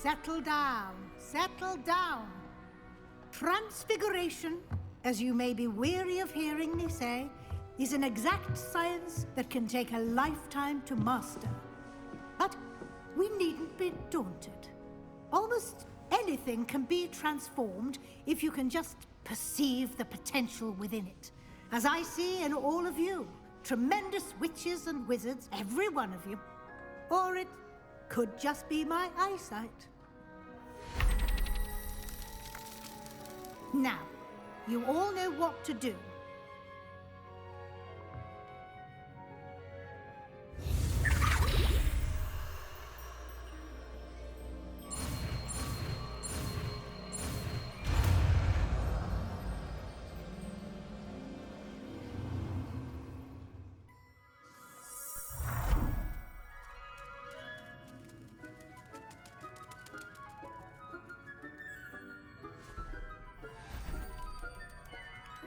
settle down. Settle down. Transfiguration, as you may be weary of hearing me say, is an exact science that can take a lifetime to master. But we needn't be daunted. Almost anything can be transformed if you can just perceive the potential within it. As I see in all of you, tremendous witches and wizards, every one of you. Or it could just be my eyesight. Now, you all know what to do.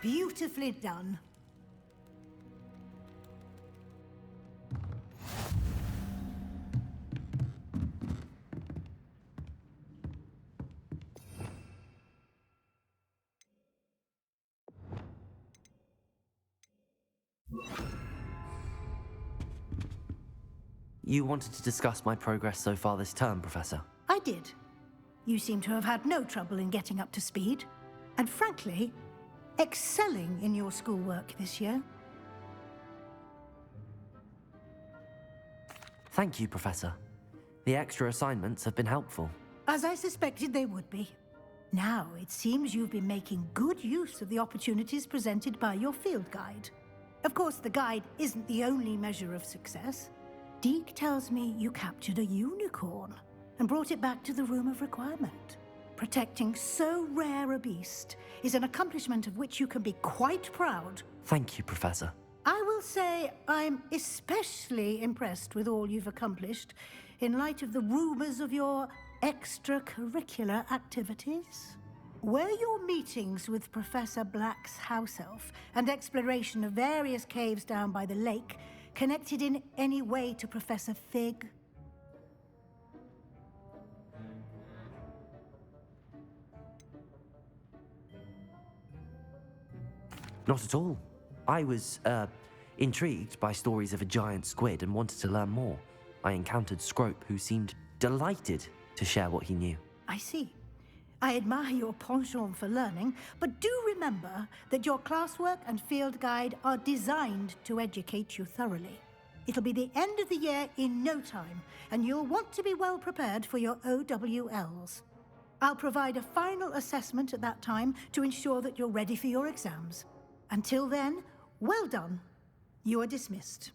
Beautifully done. You wanted to discuss my progress so far this term, Professor? I did. You seem to have had no trouble in getting up to speed. And frankly, excelling in your schoolwork this year. Thank you, Professor. The extra assignments have been helpful. As I suspected they would be. Now, it seems you've been making good use of the opportunities presented by your field guide. Of course, the guide isn't the only measure of success. Deke tells me you captured a unicorn and brought it back to the Room of Requirement. Protecting so rare a beast is an accomplishment of which you can be quite proud. Thank you, Professor. I will say I'm especially impressed with all you've accomplished in light of the rumors of your extracurricular activities. Were your meetings with Professor Black's house elf and exploration of various caves down by the lake connected in any way to Professor Fig? Not at all. I was, intrigued by stories of a giant squid and wanted to learn more. I encountered Scrope, who seemed delighted to share what he knew. I see. I admire your penchant for learning, but do remember that your classwork and field guide are designed to educate you thoroughly. It'll be the end of the year in no time, and you'll want to be well prepared for your OWLs. I'll provide a final assessment at that time to ensure that you're ready for your exams. Until then, well done. You are dismissed.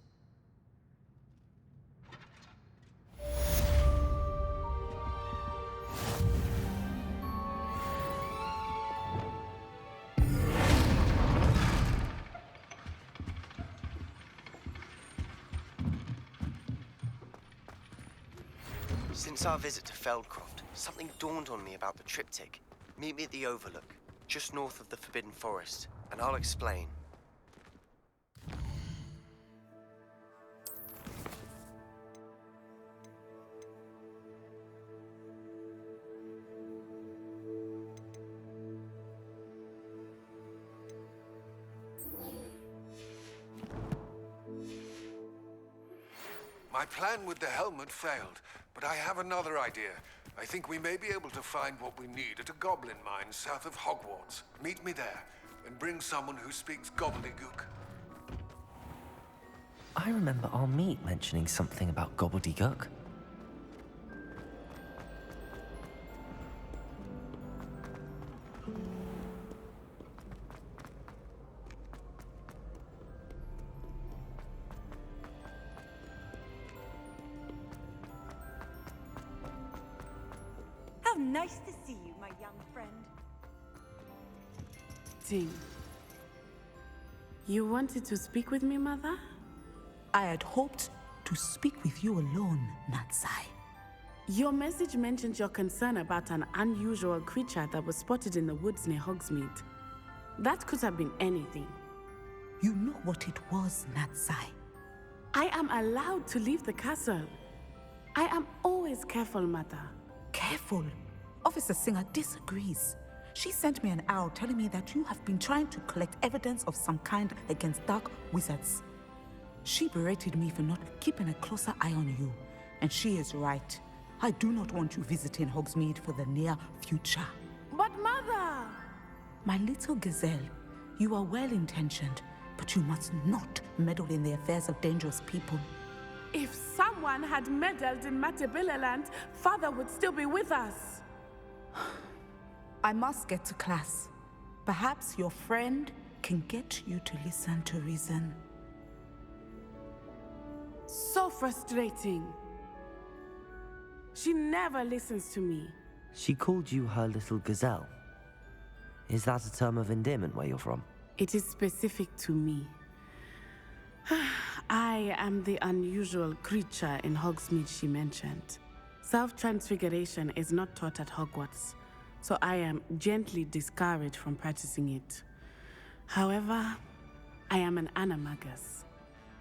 Since our visit to Feldcroft, something dawned on me about the triptych. Meet me at the Overlook, just north of the Forbidden Forest, and I'll explain. My plan with the helmet failed, but I have another idea. I think we may be able to find what we need at a goblin mine south of Hogwarts. Meet me there, and bring someone who speaks gobbledygook. I remember our meet mentioning something about gobbledygook. How nice to see you, my young friend. Ting. You wanted to speak with me, Mother? I had hoped to speak with you alone, Natsai. Your message mentioned your concern about an unusual creature that was spotted in the woods near Hogsmeade. That could have been anything. You know what it was, Natsai. I am allowed to leave the castle. I am always careful, Mother. Careful. careful. Officer Singer disagrees. She sent me an owl telling me that you have been trying to collect evidence of some kind against dark wizards. She berated me for not keeping a closer eye on you. And she is right. I do not want you visiting Hogsmeade for the near future. But Mother! My little gazelle, you are well-intentioned, but you must not meddle in the affairs of dangerous people. If someone had meddled in Matabeleland, Father would still be with us. I must get to class. Perhaps your friend can get you to listen to reason. So frustrating. She never listens to me. She called you her little gazelle. Is that a term of endearment where you're from? It is specific to me. I am the unusual creature in Hogsmeade she mentioned. Self-transfiguration is not taught at Hogwarts, so I am gently discouraged from practicing it. However, I am an animagus,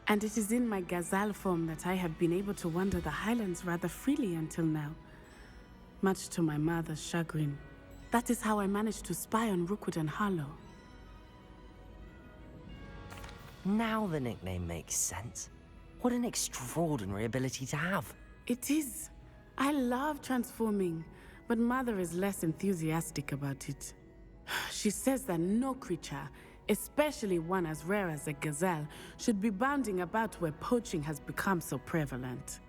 and it is in my gazelle form that I have been able to wander the Highlands rather freely until now. Much to my mother's chagrin. That is how I managed to spy on Rookwood and Harlow. Now the nickname makes sense. What an extraordinary ability to have. It is. I love transforming, but Mother is less enthusiastic about it. She says that no creature, especially one as rare as a gazelle, should be bounding about where poaching has become so prevalent.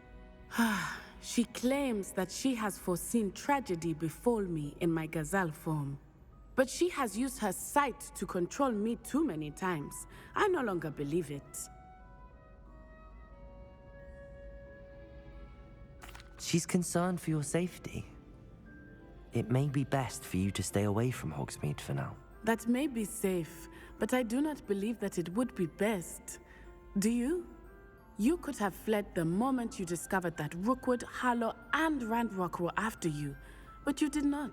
She claims that she has foreseen tragedy befall me in my gazelle form. But she has used her sight to control me too many times. I no longer believe it. She's concerned for your safety. It may be best for you to stay away from Hogsmeade for now. That may be safe, but I do not believe that it would be best. Do you? You could have fled the moment you discovered that Rookwood, Harlow, and Ranrock were after you, but you did not.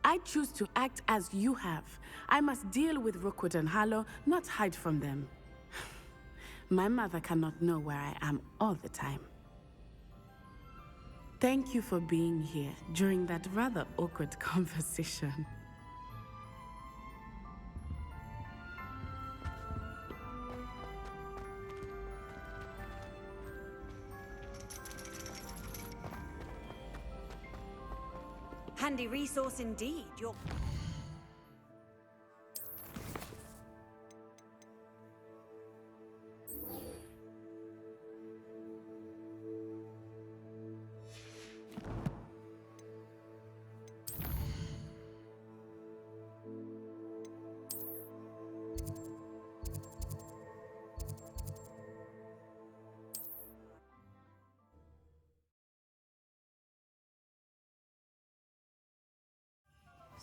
I choose to act as you have. I must deal with Rookwood and Harlow, not hide from them. My mother cannot know where I am all the time. Thank you for being here during that rather awkward conversation. Handy resource indeed. You're...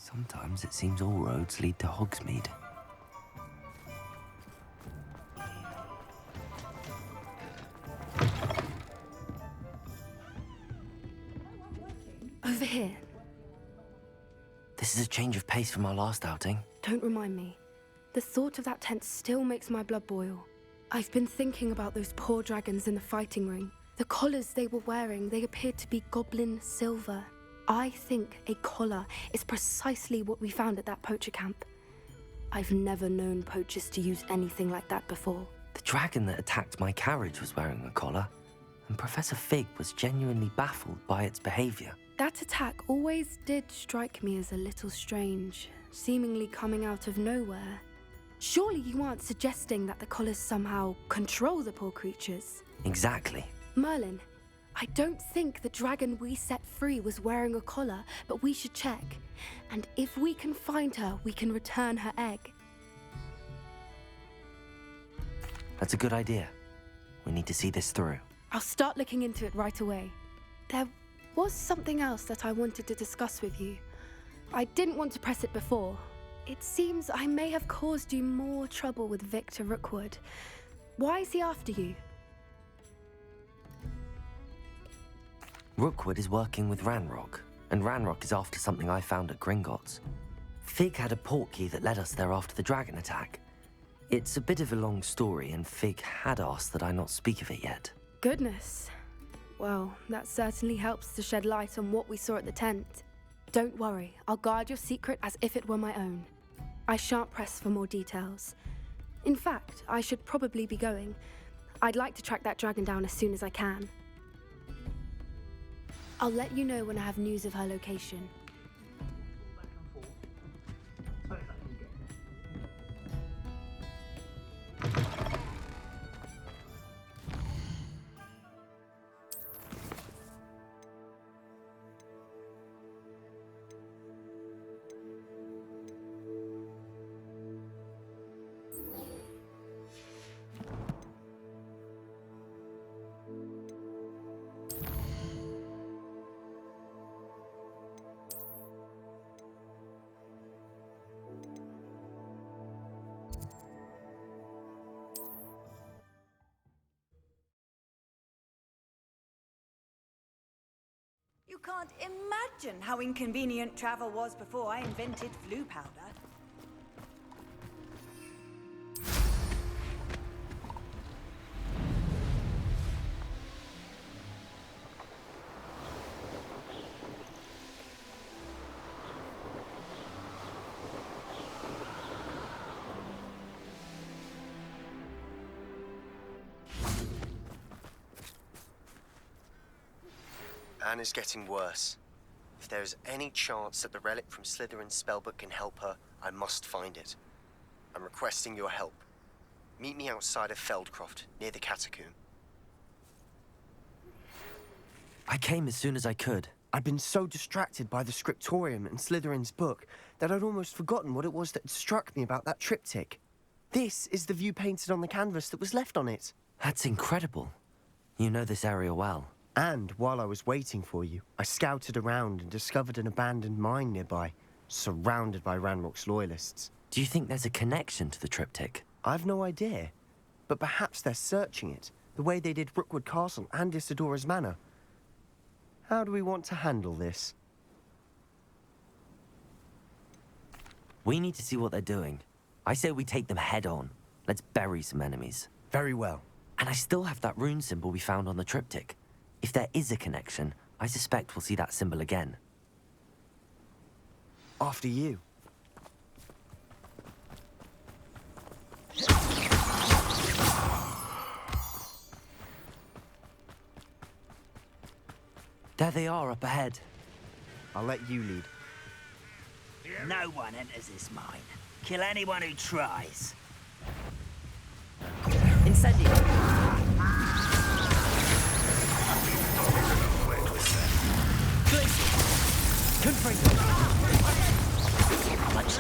Sometimes it seems all roads lead to Hogsmeade. Over here. This is a change of pace from our last outing. Don't remind me. The thought of that tent still makes my blood boil. I've been thinking about those poor dragons in the fighting ring. The collars they were wearing, they appeared to be goblin silver. I think a collar is precisely what we found at that poacher camp. I've never known poachers to use anything like that before. The dragon that attacked my carriage was wearing a collar, and Professor Fig was genuinely baffled by its behavior. That attack always did strike me as a little strange, seemingly coming out of nowhere. Surely you aren't suggesting that the collars somehow control the poor creatures? Exactly. Merlin, I don't think the dragon we set free was wearing a collar, but we should check. And if we can find her, we can return her egg. That's a good idea. We need to see this through. I'll start looking into it right away. There was something else that I wanted to discuss with you. I didn't want to press it before. It seems I may have caused you more trouble with Victor Rookwood. Why is he after you? Rookwood is working with Ranrock, and Ranrock is after something I found at Gringotts. Fig had a portkey that led us there after the dragon attack. It's a bit of a long story, and Fig had asked that I not speak of it yet. Goodness. Well, that certainly helps to shed light on what we saw at the tent. Don't worry, I'll guard your secret as if it were my own. I shan't press for more details. In fact, I should probably be going. I'd like to track that dragon down as soon as I can. I'll let you know when I have news of her location. You can't imagine how inconvenient travel was before I invented flu powder. Anne is getting worse. If there is any chance that the relic from Slytherin's spellbook can help her, I must find it. I'm requesting your help. Meet me outside of Feldcroft, near the catacomb. I came as soon as I could. I'd been so distracted by the scriptorium and Slytherin's book that I'd almost forgotten what it was that struck me about that triptych. This is the view painted on the canvas that was left on it. That's incredible. You know this area well. And while I was waiting for you, I scouted around and discovered an abandoned mine nearby, surrounded by Ranrock's loyalists. Do you think there's a connection to the triptych? I've no idea, but perhaps they're searching it, the way they did Rookwood Castle and Isidora's Manor. How do we want to handle this? We need to see what they're doing. I say we take them head on. Let's bury some enemies. Very well. And I still have that rune symbol we found on the triptych. If there is a connection, I suspect we'll see that symbol again. After you. There they are up ahead. I'll let you lead. No one enters this mine. Kill anyone who tries. Incendio! Confringo! How much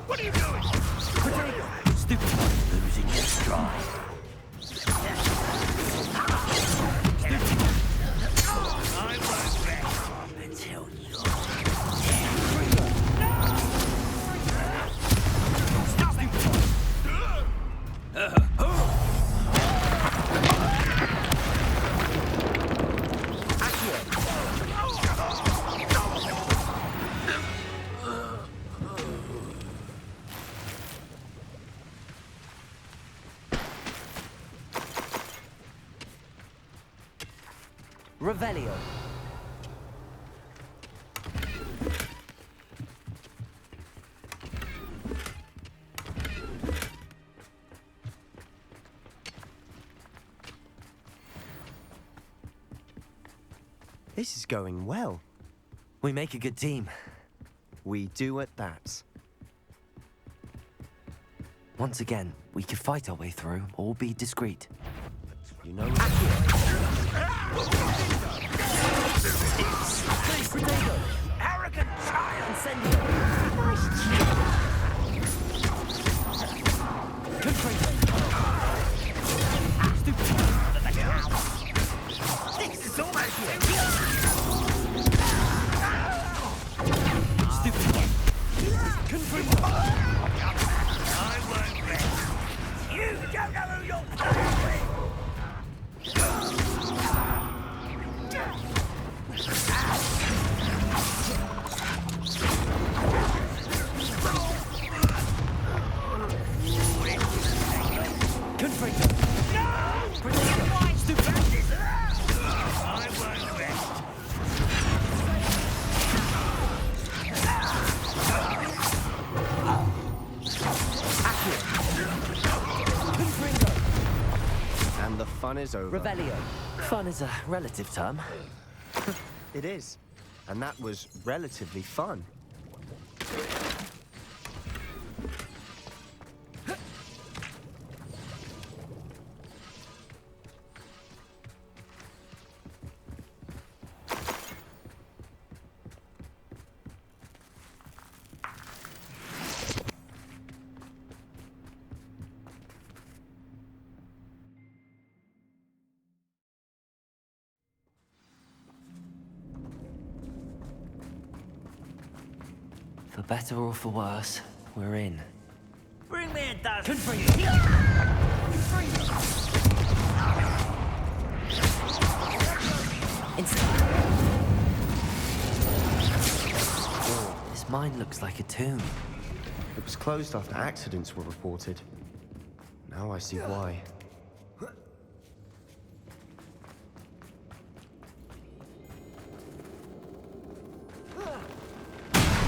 What are you doing? Stupid one. Losing your stride. I won't rest until you're Revelio. This is going well. We make a good team. We do at that. Once again, we could fight our way through or be discreet. You know. arrogant child. Incendio! This is almost I won't rest. You don't know who you're playing with. I won't rest. And the fun is over. Revelio. Fun is a relative term. It is. And that was relatively fun. For better or for worse, we're in. Bring me a dozen. This mine looks like a tomb. It was closed after accidents were reported. Now I see why.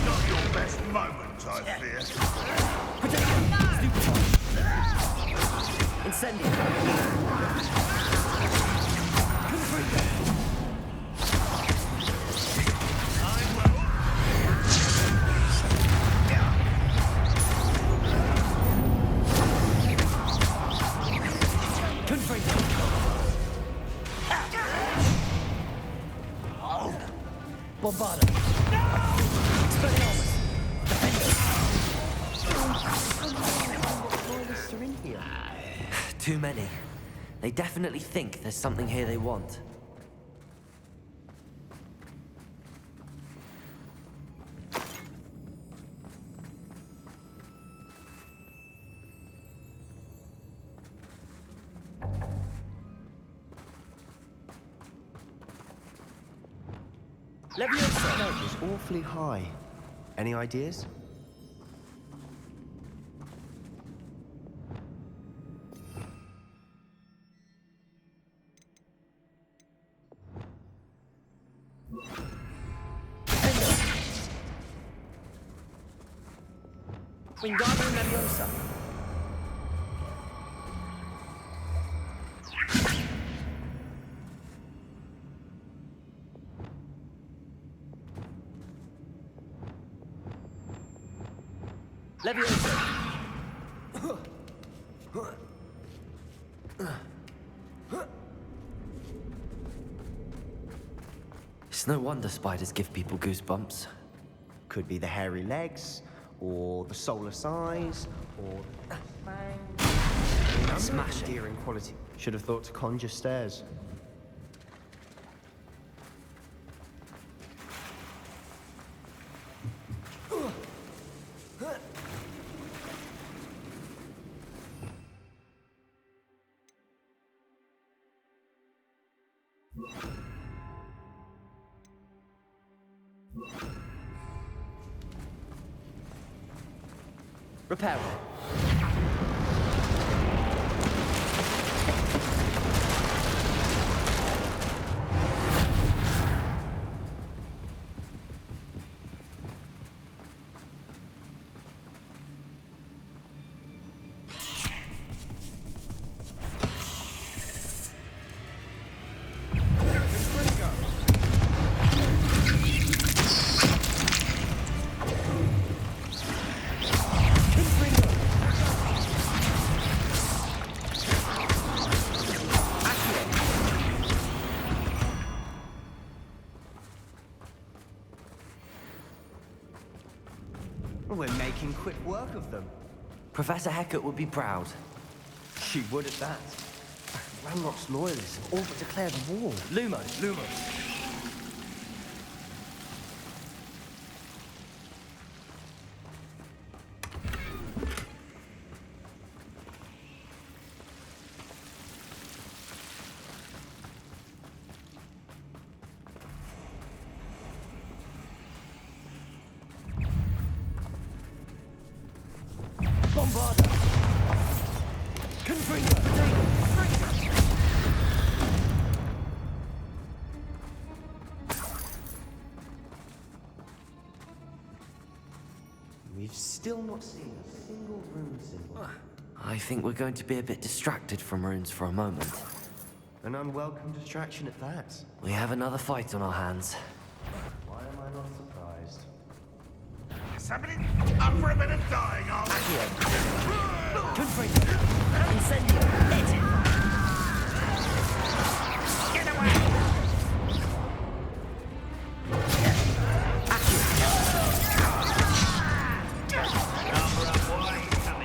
Not your best moment, I fear. Too many. They definitely think there's something here they want. That was awfully high. Any ideas? Wingardium Leviosa. Leviosa. It's no wonder spiders give people goosebumps. Could be the hairy legs, or the soulless eyes, or Smash it. endearing quality. Should have thought to conjure stairs. Repair it. We're making quick work of them. Professor Hecat would be proud. She would at that. Ranrock's loyalists have all but declared war. Lumos. Bombarda! Confringo! not seeing a single rune symbol? I think we're going to be a bit distracted from runes for a moment. An unwelcome distraction at that. We have another fight on our hands. Why am I not surprised? Somebody up for a bit of dying, are we? Confringo! Incendio! Hit it! Get away!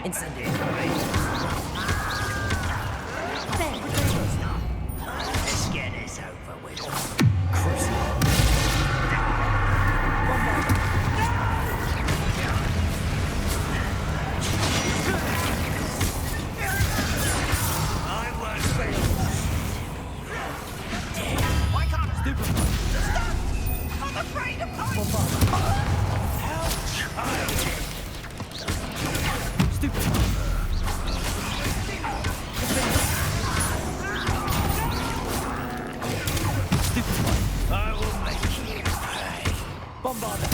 Incendio! Let's get this over with. Crucible! I won't fail. Why can't I? Stop! I'm afraid of heights! Ouch! I will make you pay. Bombarda!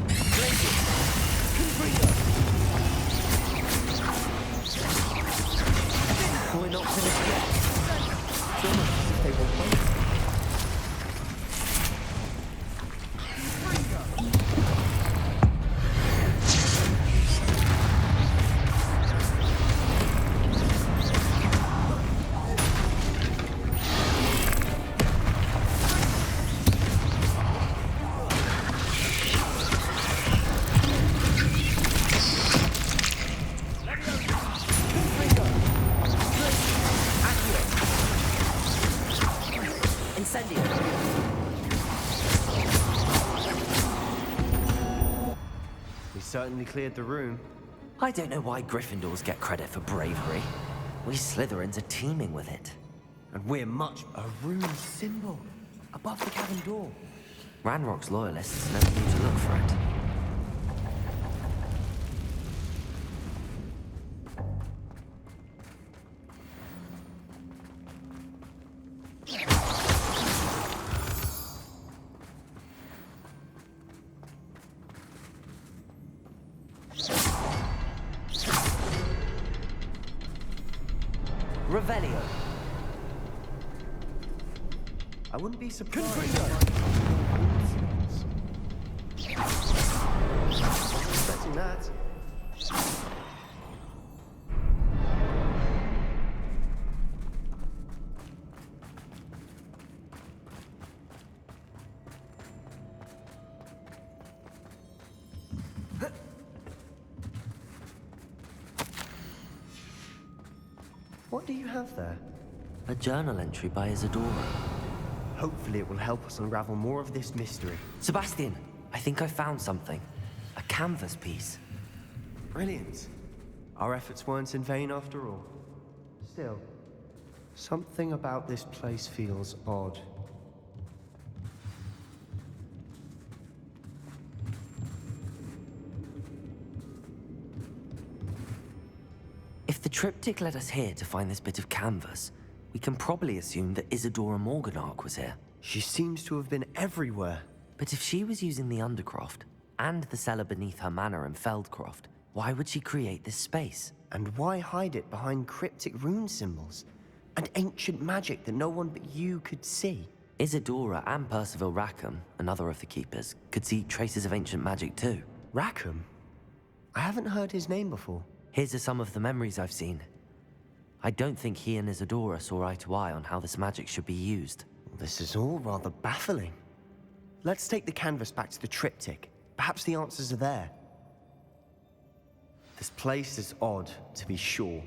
Blaze it! Confringo! We're not finished yet. It's almost as if they were waiting. We certainly cleared the room. I don't know why Gryffindors get credit for bravery. We Slytherins are teeming with it. And we're much a rune symbol above the cabin door. Ranrock's loyalists never knew to look for it. Revelio. I wouldn't be surprised. Wasn't expecting that. What do you have there? A journal entry by Isadora. Hopefully it will help us unravel more of this mystery. Sebastian, I think I found something. A canvas piece. Brilliant. Our efforts weren't in vain after all. Still, something about this place feels odd. If the triptych led us here to find this bit of canvas, we can probably assume that Isadora Morganark was here. She seems to have been everywhere. But if she was using the Undercroft, and the cellar beneath her manor in Feldcroft, why would she create this space? And why hide it behind cryptic rune symbols? And ancient magic that no one but you could see? Isadora and Percival Rackham, another of the Keepers, could see traces of ancient magic too. Rackham? I haven't heard his name before. His are some of the memories I've seen. I don't think he and Isadora saw eye to eye on how this magic should be used. This is all rather baffling. Let's take the canvas back to the triptych. Perhaps the answers are there. This place is odd, to be sure,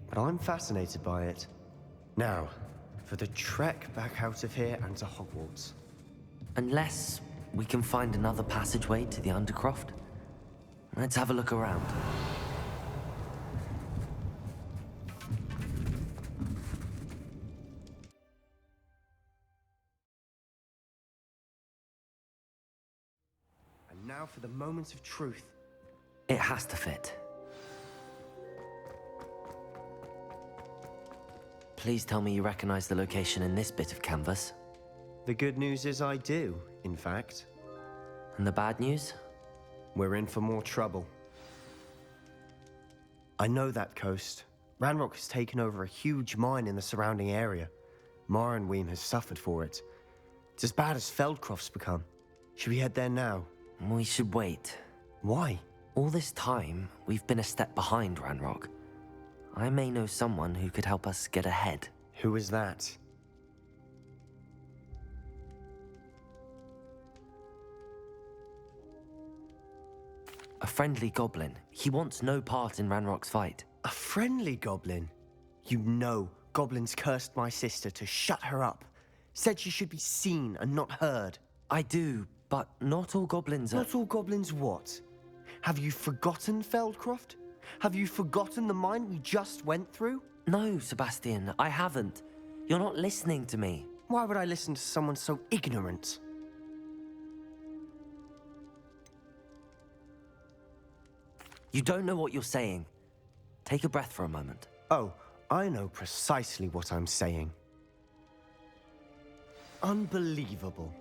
but I'm fascinated by it. Now, for the trek back out of here and to Hogwarts. Unless we can find another passageway to the Undercroft. Let's have a look around. And now for the moment of truth. It has to fit. Please tell me you recognize the location in this bit of canvas. The good news is I do, in fact. And the bad news? we're in for more trouble. I know that coast. Ranrock has taken over a huge mine in the surrounding area. Morrowind has suffered for it. It's as bad as Feldcroft's become. Should we head there now? We should wait. Why? All this time, we've been a step behind Ranrock. I may know someone who could help us get ahead. Who is that? A friendly goblin. He wants no part in Ranrock's fight. A friendly goblin? You know goblins cursed my sister to shut her up. Said she should be seen and not heard. I do, but not all goblins are... Not all goblins what? Have you forgotten Feldcroft? Have you forgotten the mine we just went through? No, Sebastian, I haven't. You're not listening to me. Why would I listen to someone so ignorant? You don't know what you're saying. Take a breath for a moment. Oh, I know precisely what I'm saying. Unbelievable.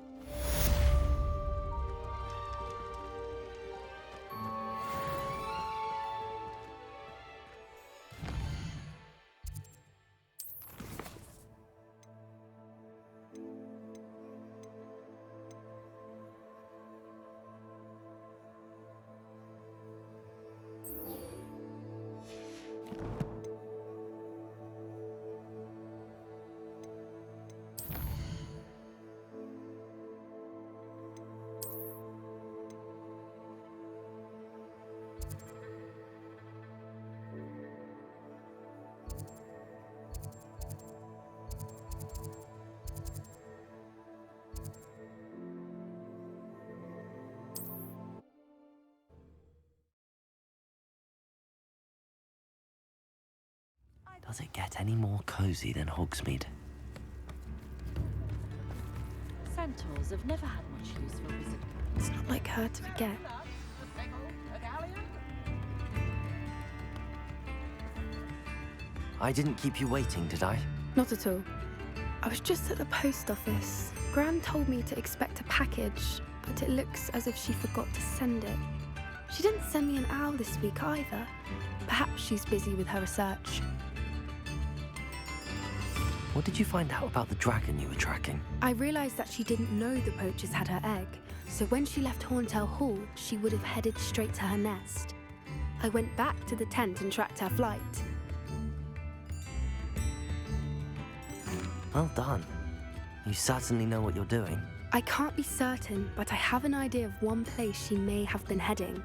Does it get any more cozy than Hogsmeade? Centaurs have never had much use for a wizard. It's not like her to forget. I didn't keep you waiting, did I? Not at all. I was just at the post office. Gran told me to expect a package, but it looks as if she forgot to send it. She didn't send me an owl this week either. Perhaps she's busy with her research. What did you find out about the dragon you were tracking? I realized that she didn't know the poachers had her egg, so when she left Horntail Hall, she would have headed straight to her nest. I went back to the tent and tracked her flight. Well done. You certainly know what you're doing. I can't be certain, but I have an idea of one place she may have been heading.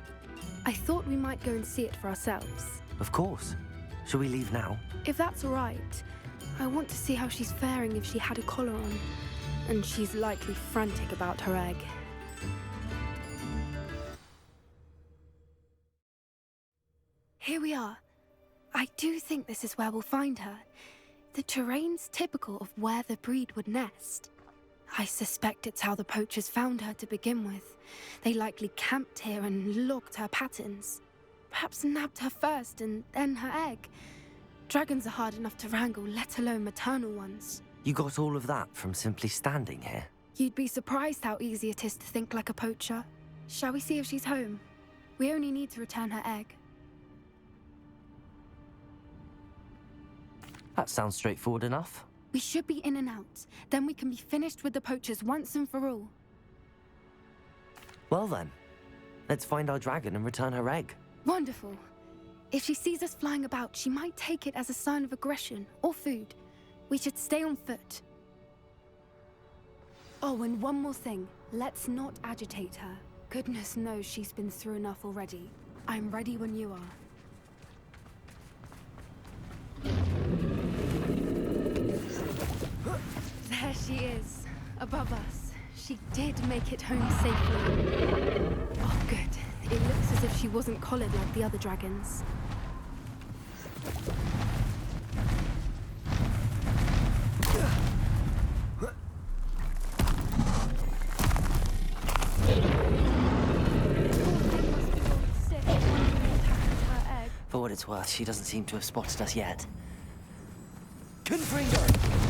I thought we might go and see it for ourselves. Of course. Shall we leave now? If that's all right. I want to see how she's faring if she had a collar on. And she's likely frantic about her egg. Here we are. I do think this is where we'll find her. The terrain's typical of where the breed would nest. I suspect it's how the poachers found her to begin with. They likely camped here and logged her patterns. Perhaps nabbed her first and then her egg. Dragons are hard enough to wrangle, let alone maternal ones. You got all of that from simply standing here? You'd be surprised how easy it is to think like a poacher. Shall we see if she's home? We only need to return her egg. That sounds straightforward enough. We should be in and out. Then we can be finished with the poachers once and for all. Well then, let's find our dragon and return her egg. Wonderful. If she sees us flying about, she might take it as a sign of aggression or food. We should stay on foot. Oh, and one more thing. Let's not agitate her. Goodness knows she's been through enough already. I'm ready when you are. There she is, above us. She did make it home safely. Oh, good. It looks as if she wasn't collared like the other dragons. For what it's worth, she doesn't seem to have spotted us yet. Confringo!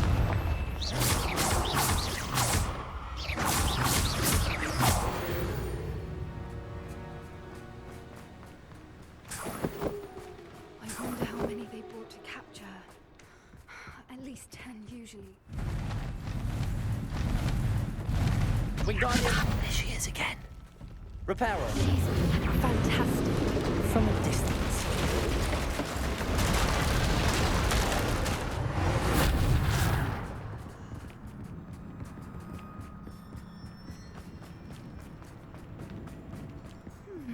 At least 10 usually. Wingardium! There she is again. Reparo. She's fantastic. From a distance.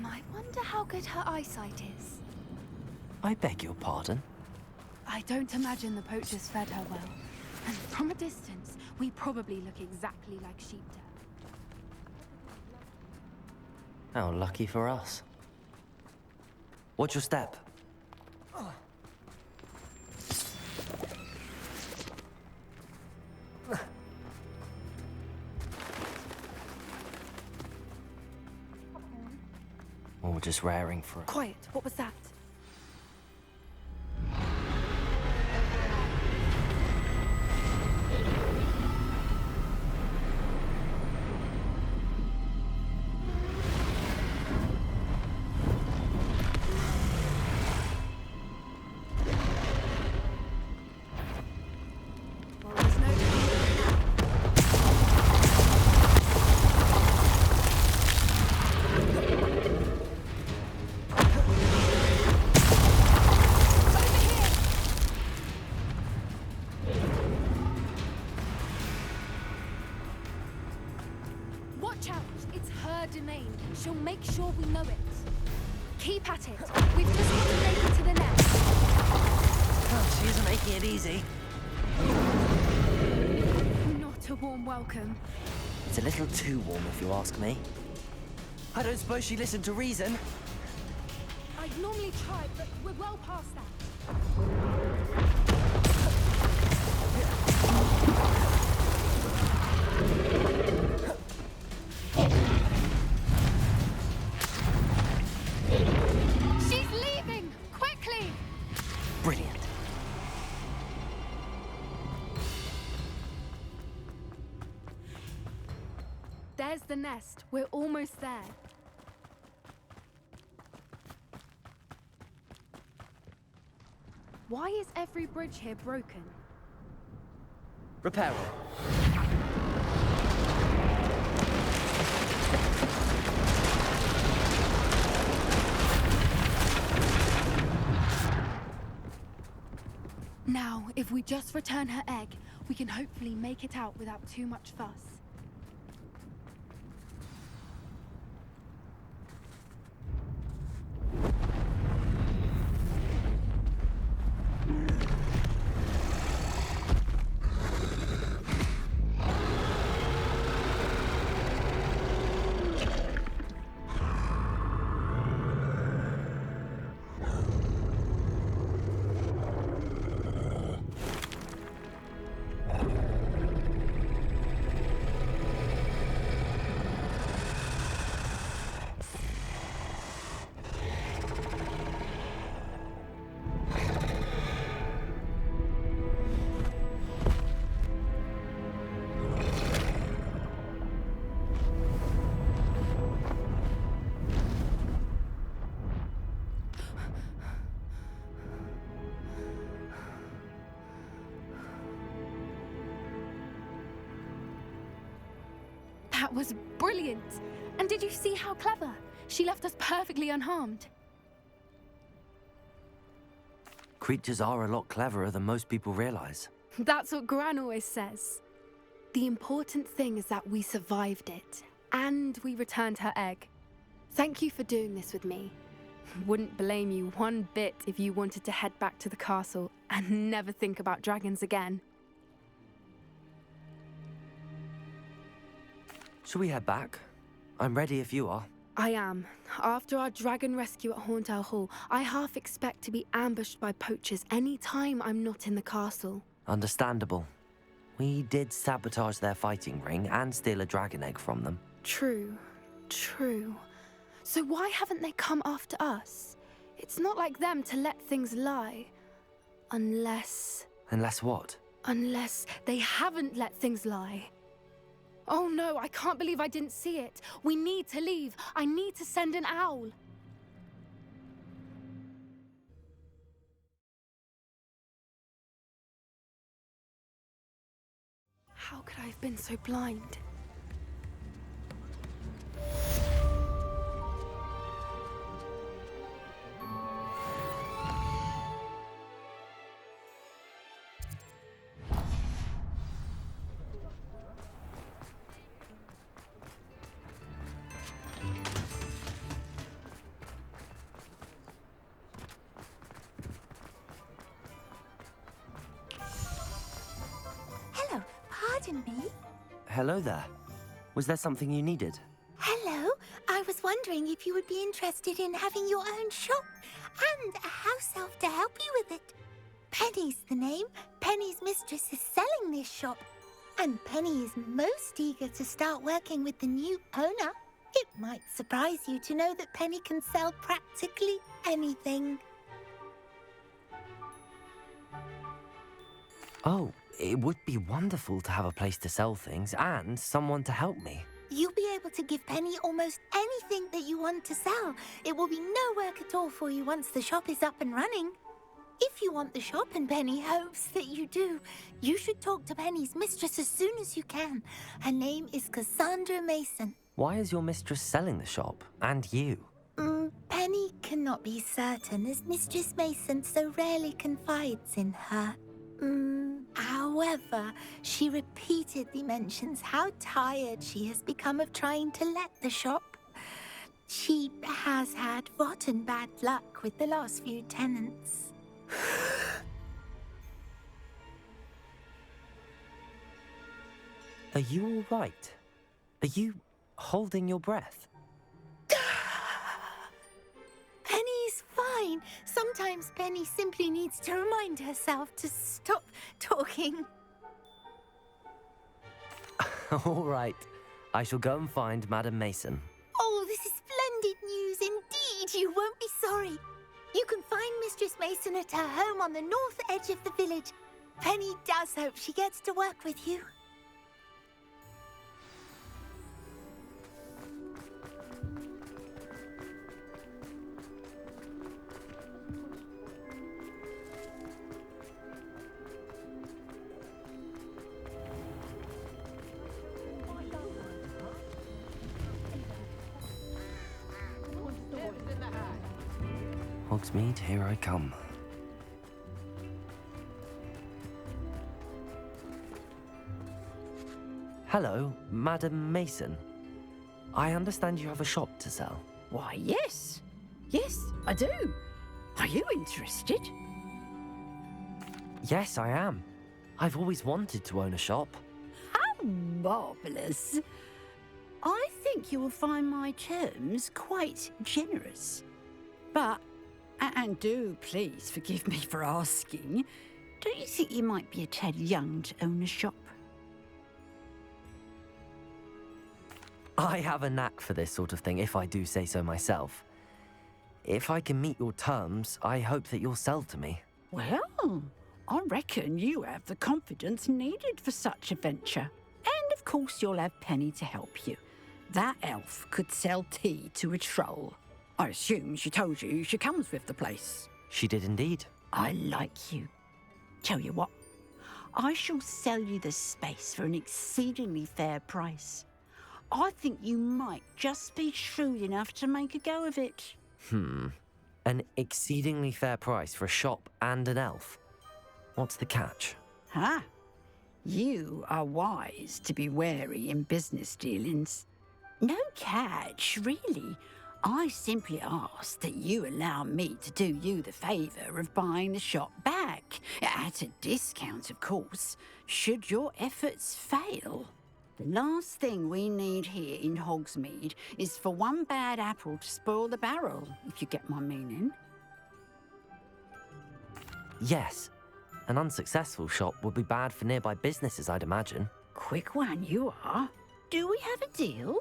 I wonder how good her eyesight is. I beg your pardon? I don't imagine the poachers fed her well. And from a distance, we probably look exactly like sheep to her. How lucky for us. Watch your step. Or just raring for it. Quiet, what was that? Well, there's no Watch out! It's her domain. She'll make sure we know it. Keep at it. We've just got to make it to the nest. Oh, she isn't making it easy. Not a warm welcome. It's a little too warm, if you ask me. I don't suppose she listened to reason. I'd normally try, but we're well past that. She's leaving! Quickly! Brilliant. There's the nest. We're almost there. Why is every bridge here broken? Reparo. Now, if we just return her egg, we can hopefully make it out without too much fuss. That was brilliant! And did you see how clever? She left us perfectly unharmed. Creatures are a lot cleverer than most people realize. That's what Gran always says. The important thing is that we survived it, and we returned her egg. Thank you for doing this with me. Wouldn't blame you one bit if you wanted to head back to the castle and never think about dragons again. Shall we head back? I'm ready if you are. I am. After our dragon rescue at Hauntel Hall, I half expect to be ambushed by poachers any time I'm not in the castle. Understandable. We did sabotage their fighting ring and steal a dragon egg from them. True. So why haven't they come after us? It's not like them to let things lie. Unless what? Unless they haven't let things lie. Oh no, I can't believe I didn't see it. We need to leave. I need to send an owl. How could I have been so blind? Hello, pardon me. Hello there. Was there something you needed? Hello, I was wondering if you would be interested in having your own shop and a house elf to help you with it. Penny's the name. Penny's mistress is selling this shop, and Penny is most eager to start working with the new owner. It might surprise you to know that Penny can sell practically anything. Oh, it would be wonderful to have a place to sell things and someone to help me. You'll be able to give Penny almost anything that you want to sell. It will be no work at all for you once the shop is up and running. If you want the shop and Penny hopes that you do, you should talk to Penny's mistress as soon as you can. Her name is Cassandra Mason. Why is your mistress selling the shop? And you? Penny cannot be certain, as Mistress Mason so rarely confides in her. However, she repeatedly mentions how tired she has become of trying to let the shop. She has had rotten bad luck with the last few tenants. Are you all right? Are you holding your breath? Penny's fine. Sometimes Penny simply needs to remind herself to stop talking. All right. I shall go and find Madam Mason. Oh, this is splendid news indeed. You won't be sorry. You can find Mistress Mason at her home on the north edge of the village. Penny does hope she gets to work with you. Hogsmeade, here I come. Hello, Madam Mason. I understand you have a shop to sell. Why, yes. Yes, I do. Are you interested? Yes, I am. I've always wanted to own a shop. How marvellous. I think you will find my terms quite generous. But, and do please forgive me for asking, don't you think you might be a tad young to own a shop? I have a knack for this sort of thing, if I do say so myself. If I can meet your terms, I hope that you'll sell to me. Well, I reckon you have the confidence needed for such a venture. And of course you'll have Penny to help you. That elf could sell tea to a troll. I assume she told you she comes with the place. She did indeed. I like you. Tell you what, I shall sell you the space for an exceedingly fair price. I think you might just be shrewd enough to make a go of it. An exceedingly fair price for a shop and an elf. What's the catch? Huh? You are wise to be wary in business dealings. No catch, really. I simply ask that you allow me to do you the favour of buying the shop back. At a discount, of course, should your efforts fail. The last thing we need here in Hogsmeade is for one bad apple to spoil the barrel, if you get my meaning. Yes. An unsuccessful shop would be bad for nearby businesses, I'd imagine. Quick one, you are. Do we have a deal?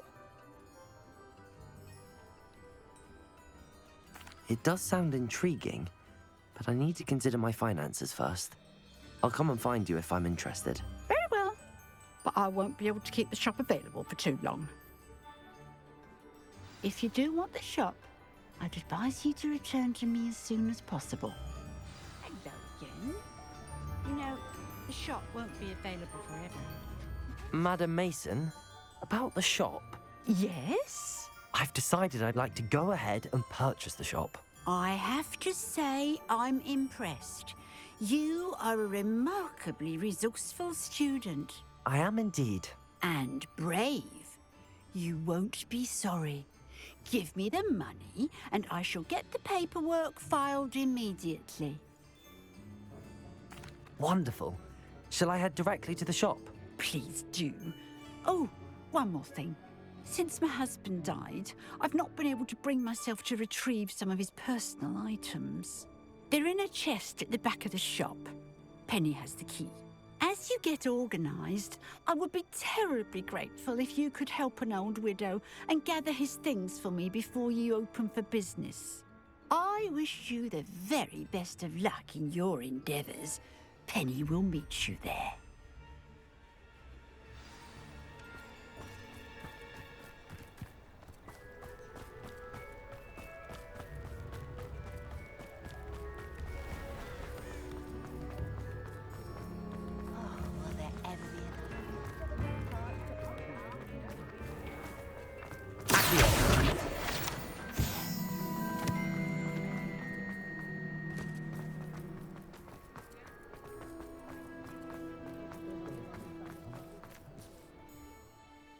It does sound intriguing, but I need to consider my finances first. I'll come and find you if I'm interested. Very well, but I won't be able to keep the shop available for too long. If you do want the shop, I'd advise you to return to me as soon as possible. Hello again. You know, the shop won't be available forever. Madam Mason, about the shop. Yes? I've decided I'd like to go ahead and purchase the shop. I have to say I'm impressed. You are a remarkably resourceful student. I am indeed. And brave. You won't be sorry. Give me the money, and I shall get the paperwork filed immediately. Wonderful. Shall I head directly to the shop? Please do. Oh, one more thing. Since my husband died, I've not been able to bring myself to retrieve some of his personal items. They're in a chest at the back of the shop. Penny has the key. As you get organised, I would be terribly grateful if you could help an old widow and gather his things for me before you open for business. I wish you the very best of luck in your endeavours. Penny will meet you there.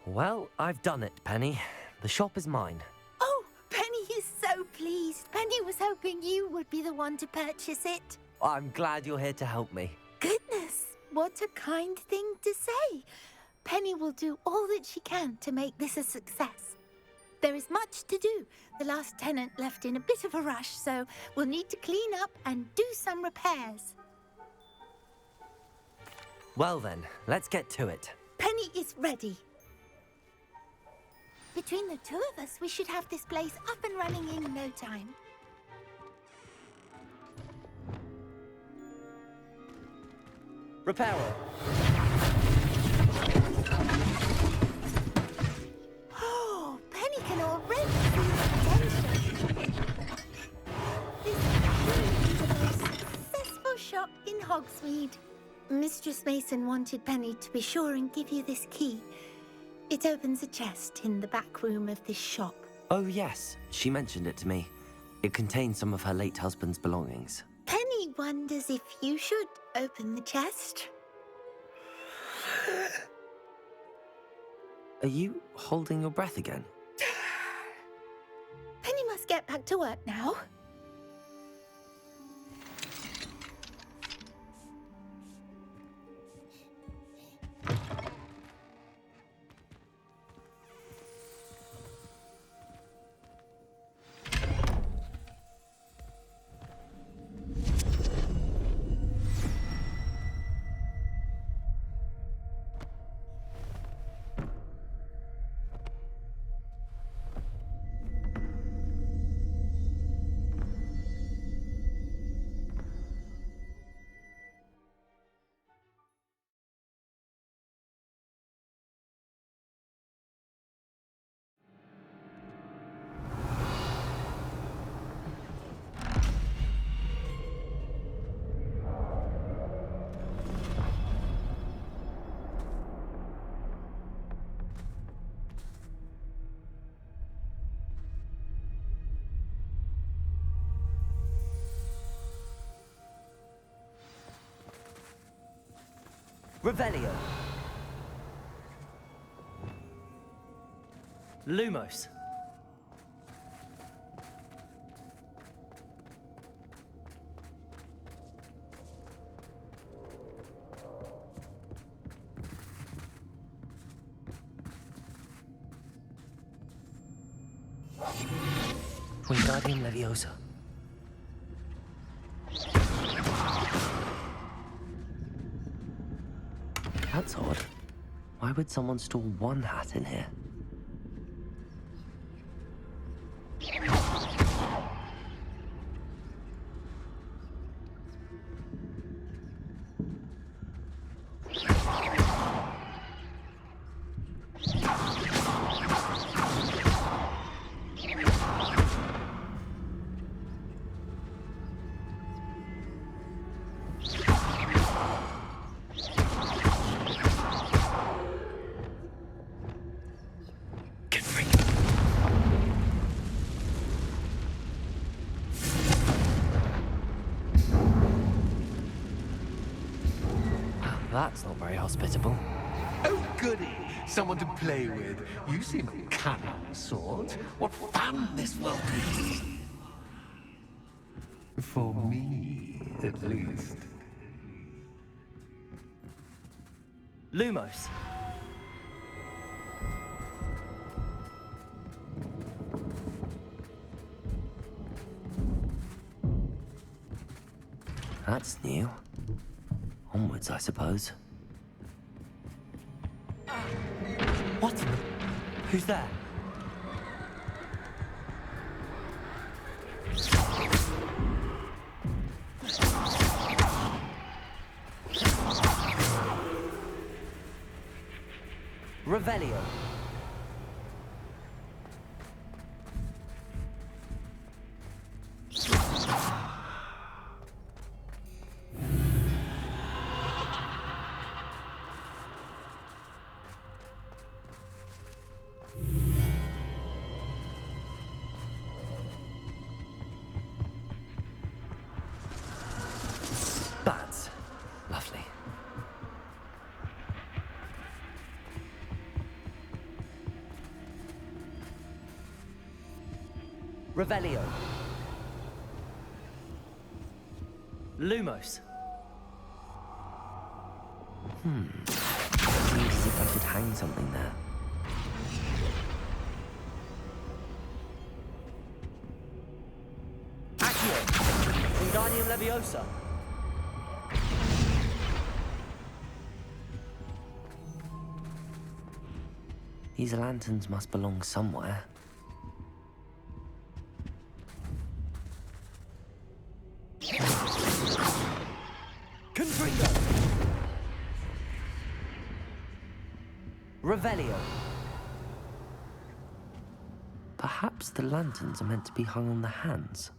Well, I've done it, Penny. The shop is mine. Oh, Penny is so pleased. Penny was hoping you would be the one to purchase it. I'm glad you're here to help me. Goodness, what a kind thing to say. Penny will do all that she can to make this a success. There is much to do. The last tenant left in a bit of a rush, so we'll need to clean up and do some repairs. Well then, let's get to it. Penny is ready. Between the two of us, we should have this place up and running in no time. Repairer. Oh, Penny can already see the potential. This is the most successful shop in Hogsmeade. Mistress Mason wanted Penny to be sure and give you this key. It opens a chest in the back room of this shop. Oh yes, she mentioned it to me. It contains some of her late husband's belongings. Penny wonders if you should open the chest. Are you holding your breath again? Penny must get back to work now. Revelio. Lumos. Wingardium Leviosa. That's odd. Why would someone store one hat in here? That's not very hospitable. Oh, goody! Someone to play with. You seem a cunning sort. What fun this will be! For me, at least. Lumos. That's new. Onwards, I suppose. What? Who's there? Revelio. Bats. Lovely. Revelio. Lumos. Seems as if I should hang something there. Accio. Wingardium Leviosa. These lanterns must belong somewhere. Confringo! Revelio. Perhaps the lanterns are meant to be hung on the hands.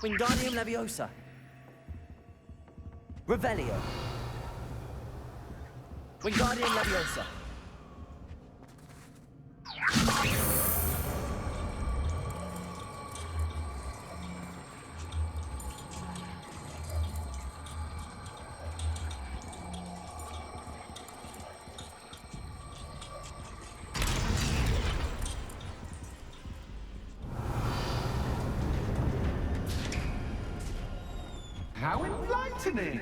Wingardium Leviosa. Revelio. Wingardium Leviosa. How enlightening!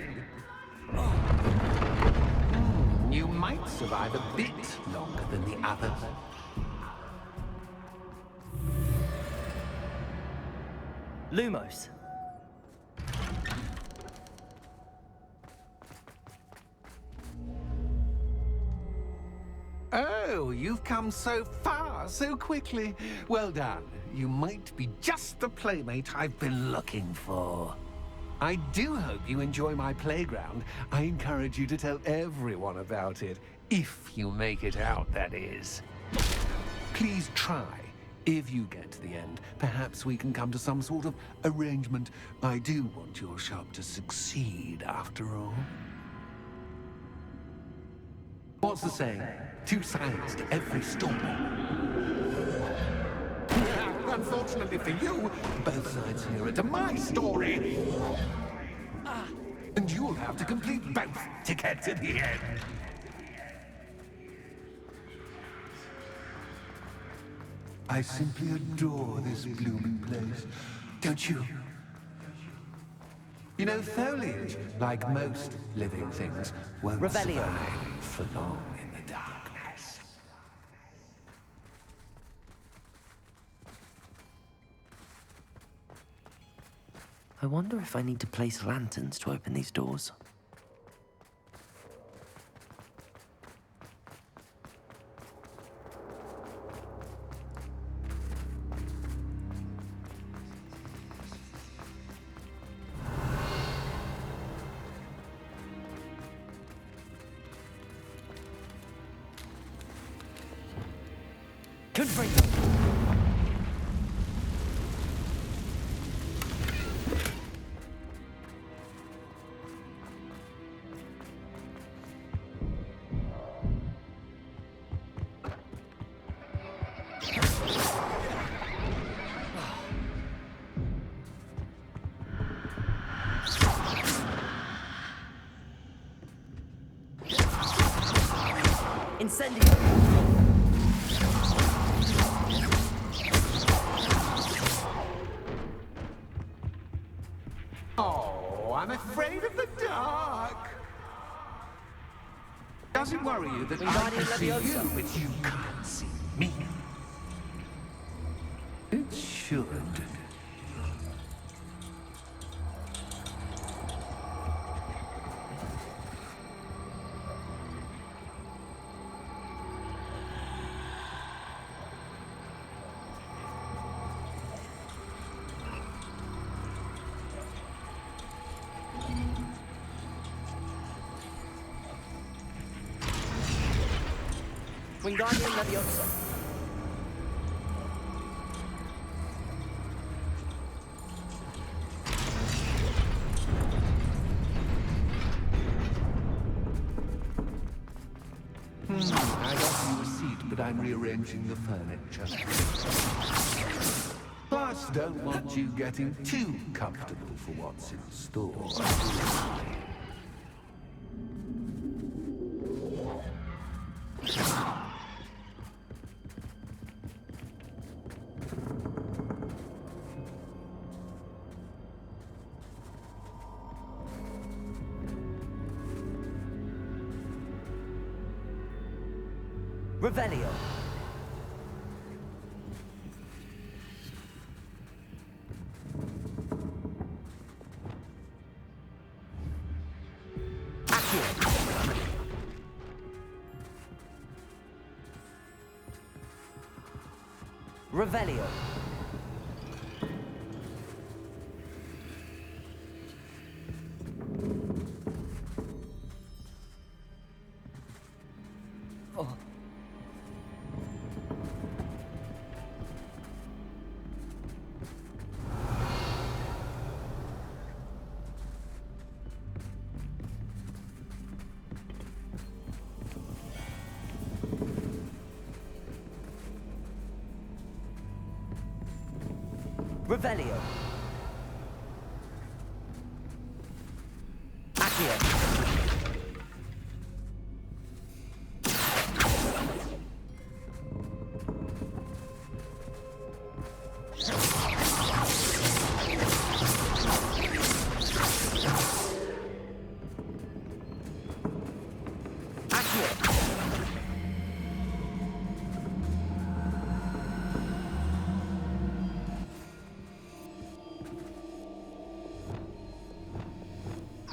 You might survive a bit longer than the others. Lumos. Oh, you've come so far so quickly. Well done. You might be just the playmate I've been looking for. I do hope you enjoy my playground. I encourage you to tell everyone about it. If you make it out, that is. Please try. If you get to the end, perhaps we can come to some sort of arrangement. I do want your shop to succeed, after all. What's the saying? Two sides to every story. Unfortunately for you, both sides hear it to my story. And you'll have to complete both to get to the end. I simply adore this blooming place, don't you? You know, foliage, like most living things, won't survive for long in the darkness. I wonder if I need to place lanterns to open these doors. Confringo. Incendio! Oh, I'm afraid of the dark. Does it worry you that I can see you, but you can't see me? It should. Wingardium Leviosa. I'd offer you a seat, but I'm rearranging the furniture. Plus, don't want you getting too comfortable for what's in store. Revelio. Revelio. Oh. Revelio. Accio.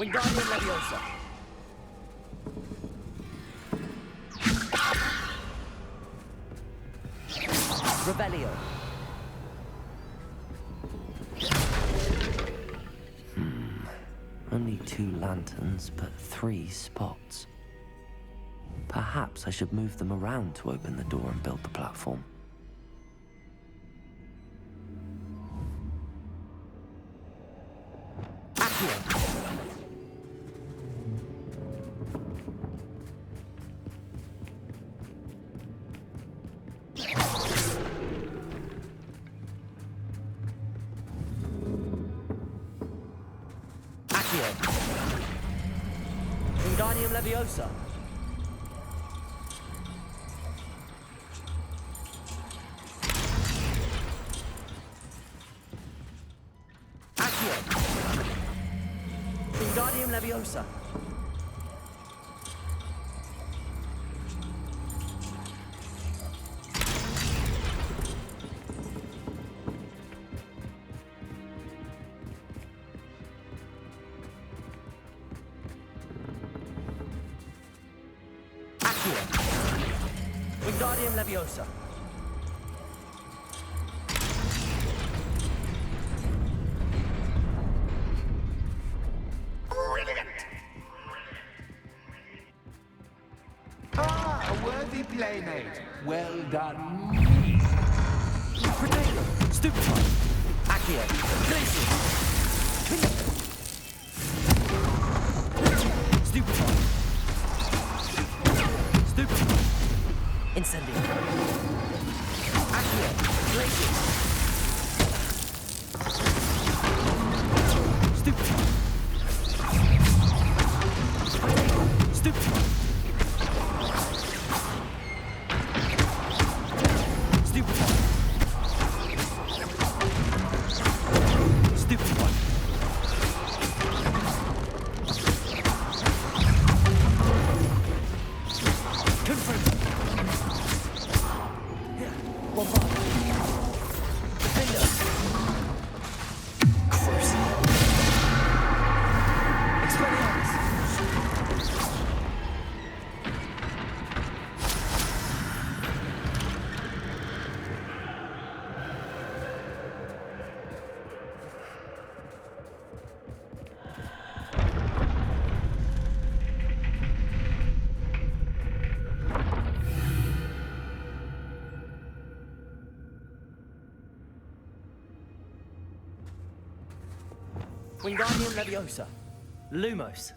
Wingardium Leviosa. Revelio. Only 2 lanterns, but 3 spots. Perhaps I should move them around to open the door and build the platform. Accio. Wingardium Leviosa. Accio. Wingardium Leviosa. Wingardium Leviosa. Brilliant. Ah, a worthy playmate. Well done, me. Protego. Stupefy. Accio. Glacier. Stupefy. Stupefy. Incendio. Accio. Glacier. Stupefy. Stupefy. Wingardium Leviosa. Lumos.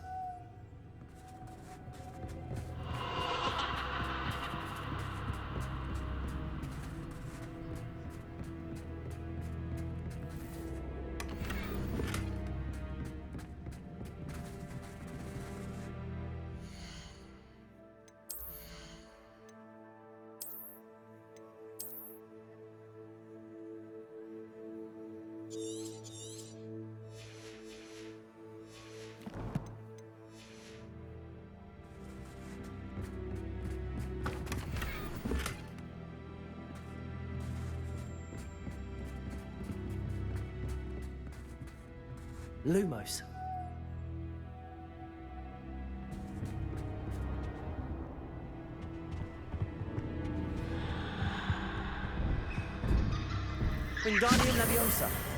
Lumos. Wingardium Leviosa.